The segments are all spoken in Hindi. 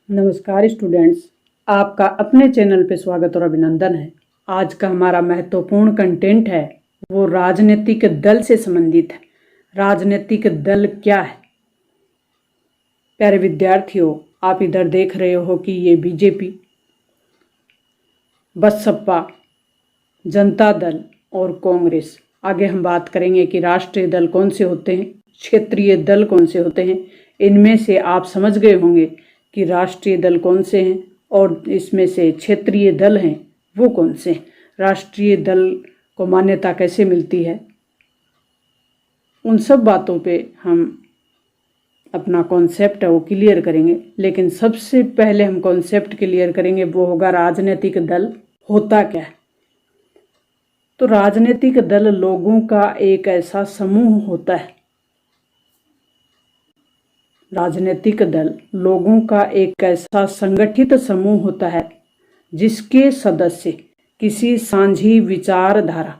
नमस्कार स्टूडेंट्स, आपका अपने चैनल पे स्वागत और अभिनंदन है। आज का हमारा महत्वपूर्ण कंटेंट है वो राजनीतिक दल से संबंधित है। राजनीतिक दल क्या है? प्यारे विद्यार्थियों, आप इधर देख रहे हो कि ये बीजेपी, बसपा, जनता दल और कांग्रेस। आगे हम बात करेंगे कि राष्ट्रीय दल कौन से होते हैं, क्षेत्रीय दल कौन से होते हैं। इनमें से आप समझ गए होंगे कि राष्ट्रीय दल कौन से हैं और इसमें से क्षेत्रीय दल हैं वो कौन से हैं। राष्ट्रीय दल को मान्यता कैसे मिलती है, उन सब बातों पे हम अपना कॉन्सेप्ट है वो क्लियर करेंगे। लेकिन सबसे पहले हम कॉन्सेप्ट क्लियर करेंगे वो होगा राजनीतिक दल होता क्या है। तो राजनीतिक दल लोगों का एक ऐसा समूह होता है। राजनीतिक दल लोगों का एक ऐसा संगठित समूह होता है जिसके सदस्य किसी साझी विचारधारा,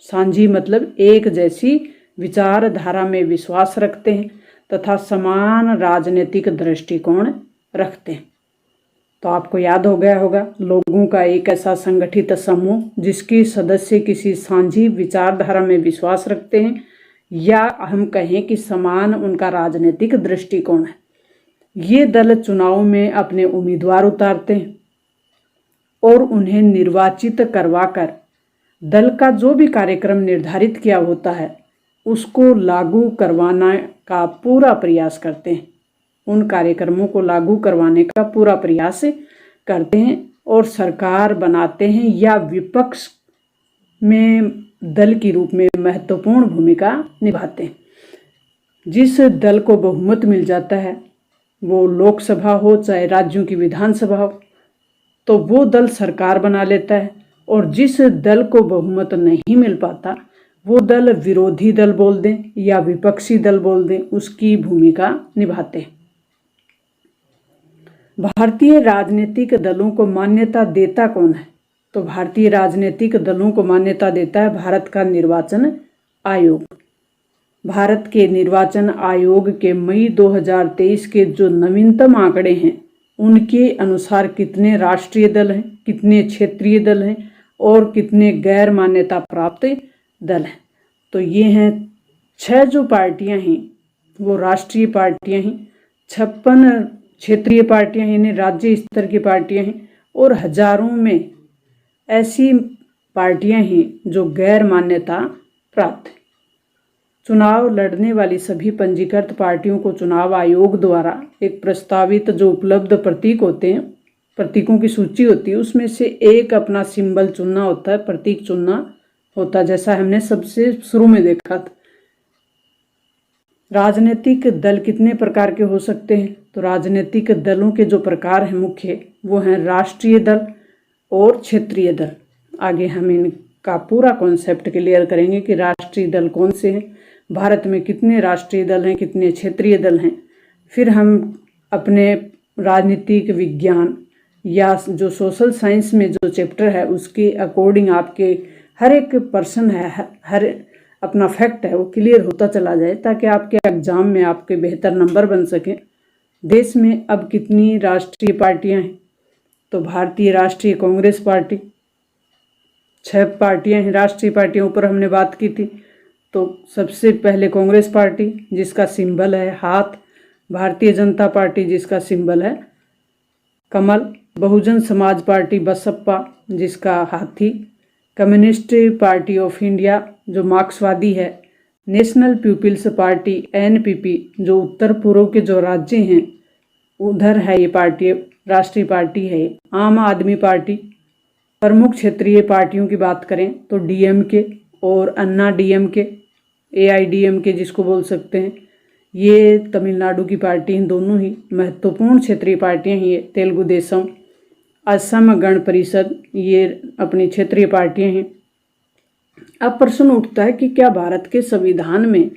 साझी मतलब एक जैसी विचारधारा में विश्वास रखते हैं तथा समान राजनीतिक दृष्टिकोण रखते हैं। तो आपको याद हो गया होगा, लोगों का एक ऐसा संगठित समूह जिसके सदस्य किसी साझी विचारधारा में विश्वास रखते हैं, या हम कहें कि समान उनका राजनीतिक दृष्टिकोण है। ये दल चुनाव में अपने उम्मीदवार उतारते हैं और उन्हें निर्वाचित करवाकर दल का जो भी कार्यक्रम निर्धारित किया होता है उसको लागू करवाने का पूरा प्रयास करते हैं। उन कार्यक्रमों को लागू करवाने का पूरा प्रयास करते हैं और सरकार बनाते हैं या विपक्ष में दल के रूप में महत्वपूर्ण भूमिका निभाते हैं। जिस दल को बहुमत मिल जाता है, वो लोकसभा हो चाहे राज्यों की विधानसभा हो, तो वो दल सरकार बना लेता है। और जिस दल को बहुमत नहीं मिल पाता वो दल विरोधी दल बोल दें या विपक्षी दल बोल दें, उसकी भूमिका निभाते हैं। भारतीय राजनीतिक दलों को मान्यता देता कौन है? तो भारतीय राजनीतिक दलों को मान्यता देता है भारत का निर्वाचन आयोग। भारत के निर्वाचन आयोग के मई 2023 के जो नवीनतम आंकड़े हैं उनके अनुसार कितने राष्ट्रीय दल हैं, कितने क्षेत्रीय दल हैं और कितने गैर मान्यता प्राप्त दल हैं। तो ये हैं 6 जो पार्टियां हैं वो राष्ट्रीय पार्टियां हैं, 56 क्षेत्रीय पार्टियां यानी राज्य स्तर की पार्टियां हैं और हजारों में ऐसी पार्टियां हैं जो गैर मान्यता प्राप्त हैं। चुनाव लड़ने वाली सभी पंजीकृत पार्टियों को चुनाव आयोग द्वारा एक प्रस्तावित जो उपलब्ध प्रतीक होते हैं, प्रतीकों की सूची होती है, उसमें से एक अपना सिंबल चुनना होता है, प्रतीक चुनना होता है, जैसा हमने सबसे शुरू में देखा था। राजनीतिक दल कितने प्रकार के हो सकते हैं? तो राजनीतिक दलों के जो प्रकार हैं मुख्य वो हैं राष्ट्रीय दल और क्षेत्रीय दल। आगे हम इनका पूरा कॉन्सेप्ट क्लियर करेंगे कि राष्ट्रीय दल कौन से हैं, भारत में कितने राष्ट्रीय दल हैं, कितने क्षेत्रीय दल हैं। फिर हम अपने राजनीतिक विज्ञान या जो सोशल साइंस में जो चैप्टर है उसके अकॉर्डिंग आपके हर एक पर्सन है, हर अपना फैक्ट है वो क्लियर होता चला जाए ताकि आपके एग्जाम में आपके बेहतर नंबर बन सकें। देश में अब कितनी राष्ट्रीय पार्टियां हैं? तो भारतीय राष्ट्रीय कांग्रेस पार्टी, 6 पार्टियां हैं राष्ट्रीय पार्टियों पर हमने बात की थी। तो सबसे पहले कांग्रेस पार्टी जिसका सिंबल है हाथ, भारतीय जनता पार्टी जिसका सिंबल है कमल, बहुजन समाज पार्टी बसपा जिसका हाथी, कम्युनिस्ट पार्टी ऑफ इंडिया जो मार्क्सवादी है, नेशनल पीपुल्स पार्टी एनपीपी जो उत्तर पूर्व के जो राज्य हैं उधर है ये पार्टी, राष्ट्रीय पार्टी है। आम आदमी पार्टी। प्रमुख क्षेत्रीय पार्टियों की बात करें तो डीएमके और अन्ना डीएमके, एआईडीएमके जिसको बोल सकते हैं, ये तमिलनाडु की पार्टी हैं। दोनों ही महत्वपूर्ण क्षेत्रीय पार्टियां हैं। ये तेलुगु देशम, असम गण परिषद, ये अपनी क्षेत्रीय पार्टियां हैं। अब प्रश्न उठता है कि क्या भारत के संविधान में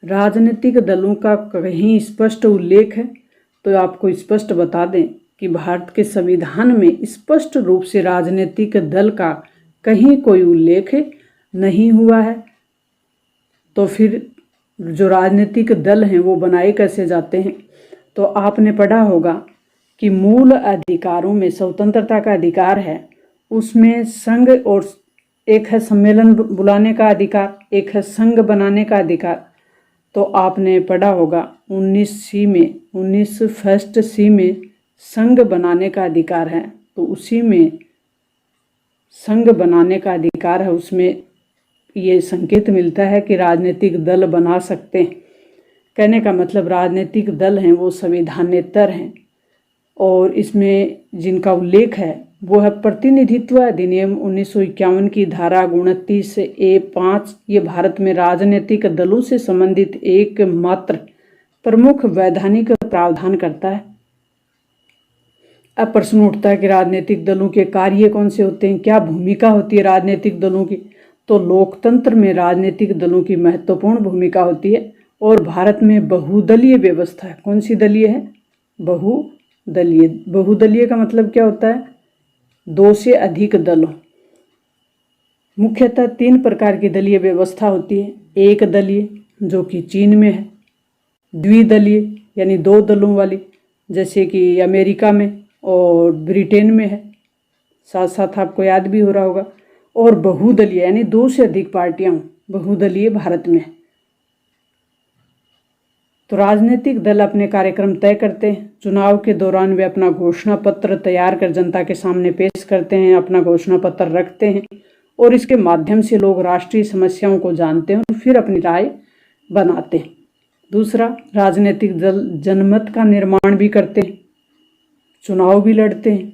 राजनीतिक दलों का कहीं स्पष्ट उल्लेख है? तो आपको स्पष्ट बता दें कि भारत के संविधान में स्पष्ट रूप से राजनीतिक दल का कहीं कोई उल्लेख नहीं हुआ है। तो फिर जो राजनीतिक दल हैं वो बनाए कैसे जाते हैं? तो आपने पढ़ा होगा कि मूल अधिकारों में स्वतंत्रता का अधिकार है, उसमें संघ और एक है सम्मेलन बुलाने का अधिकार, एक है संघ बनाने का अधिकार। तो आपने पढ़ा होगा 19 फर्स्ट सी में संघ बनाने का अधिकार है, तो उसी में संघ बनाने का अधिकार है, उसमें ये संकेत मिलता है कि राजनीतिक दल बना सकते हैं। कहने का मतलब राजनीतिक दल हैं वो संविधानेतर हैं, और इसमें जिनका उल्लेख है वो है प्रतिनिधित्व अधिनियम 1951 की धारा 29A5। ये भारत में राजनीतिक दलों से संबंधित एकमात्र प्रमुख वैधानिक प्रावधान करता है। अब प्रश्न उठता है कि राजनीतिक दलों के कार्य कौन से होते हैं, क्या भूमिका होती है राजनीतिक दलों की। तो लोकतंत्र में राजनीतिक दलों की महत्वपूर्ण भूमिका होती है, और भारत में बहुदलीय व्यवस्था है। कौन सी दलीय है? बहुदलीय। बहुदलीय का मतलब क्या होता है? 2 से अधिक दल। मुख्यतः 3 प्रकार की दलीय व्यवस्था होती है। एक दलीय जो कि चीन में है, द्विदलीय यानी 2 दलों वाली जैसे कि अमेरिका में और ब्रिटेन में है, साथ साथ आपको याद भी हो रहा होगा, और बहुदलीय यानी 2 से अधिक पार्टियां, बहुदलीय भारत में है। तो राजनीतिक दल अपने कार्यक्रम तय करते हैं। चुनाव के दौरान वे अपना घोषणा पत्र तैयार कर जनता के सामने पेश करते हैं, अपना घोषणा पत्र रखते हैं, और इसके माध्यम से लोग राष्ट्रीय समस्याओं को जानते हैं और फिर अपनी राय बनाते हैं। दूसरा, राजनीतिक दल जनमत का निर्माण भी करते हैं, चुनाव भी लड़ते हैं।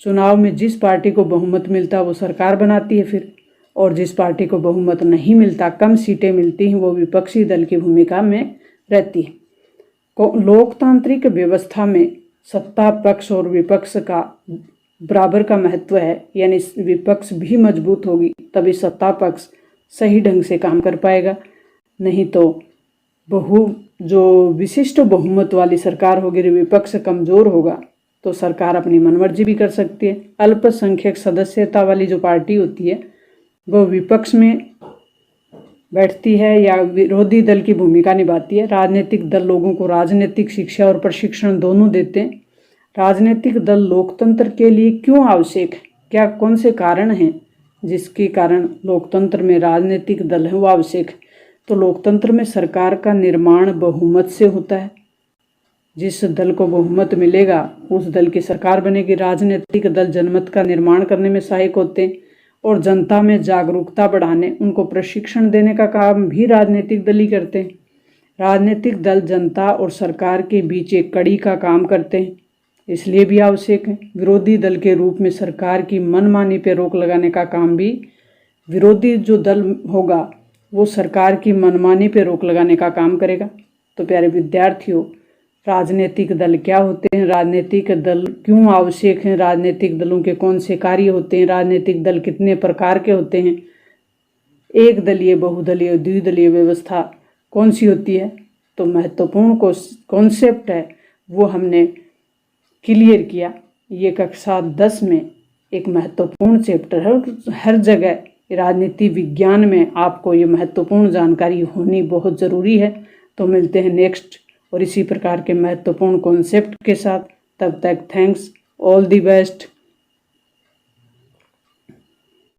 चुनाव में जिस पार्टी को बहुमत मिलता है वो सरकार बनाती है फिर, और जिस पार्टी को बहुमत नहीं मिलता, कम सीटें मिलती हैं, वो विपक्षी दल की भूमिका में रहती है। लोकतांत्रिक व्यवस्था में सत्ता पक्ष और विपक्ष का बराबर का महत्व है, यानी विपक्ष भी मजबूत होगी तभी सत्ता पक्ष सही ढंग से काम कर पाएगा, नहीं तो जो विशिष्ट बहुमत वाली सरकार होगी, विपक्ष कमजोर होगा तो सरकार अपनी मनमर्जी भी कर सकती है। अल्पसंख्यक सदस्यता वाली जो पार्टी होती है वो विपक्ष में बैठती है या विरोधी दल की भूमिका निभाती है। राजनीतिक दल लोगों को राजनीतिक शिक्षा और प्रशिक्षण दोनों देते हैं। राजनीतिक दल लोकतंत्र के लिए क्यों आवश्यक है, क्या कौन से कारण हैं जिसके कारण लोकतंत्र में राजनीतिक दल है वो आवश्यक है। तो लोकतंत्र में सरकार का निर्माण बहुमत से होता है। जिस दल को बहुमत मिलेगा उस दल की सरकार बनेगी। राजनीतिक दल जनमत का निर्माण करने में सहायक होते हैं और जनता में जागरूकता बढ़ाने, उनको प्रशिक्षण देने का काम भी राजनीतिक दल ही करते हैं। राजनीतिक दल जनता और सरकार के बीच एक कड़ी का काम करते हैं, इसलिए भी आवश्यक है। विरोधी दल के रूप में सरकार की मनमानी पर रोक लगाने का काम भी, विरोधी जो दल होगा वो सरकार की मनमानी पर रोक लगाने का काम करेगा। तो प्यारे विद्यार्थियों, राजनीतिक दल क्या होते हैं, राजनीतिक दल क्यों आवश्यक हैं, राजनीतिक दलों के कौन से कार्य होते हैं, राजनीतिक दल कितने प्रकार के होते हैं, एक दलीय, बहुदलीय और द्विदलीय व्यवस्था कौन सी होती है, तो महत्वपूर्ण कॉन्सेप्ट है वो हमने क्लियर किया। ये कक्षा 10 में एक महत्वपूर्ण चैप्टर है। हर जगह राजनीति विज्ञान में आपको ये महत्वपूर्ण जानकारी होनी बहुत ज़रूरी है। तो मिलते हैं नेक्स्ट और इसी प्रकार के महत्वपूर्ण कॉन्सेप्ट के साथ। तब तक थैंक्स, ऑल द बेस्ट।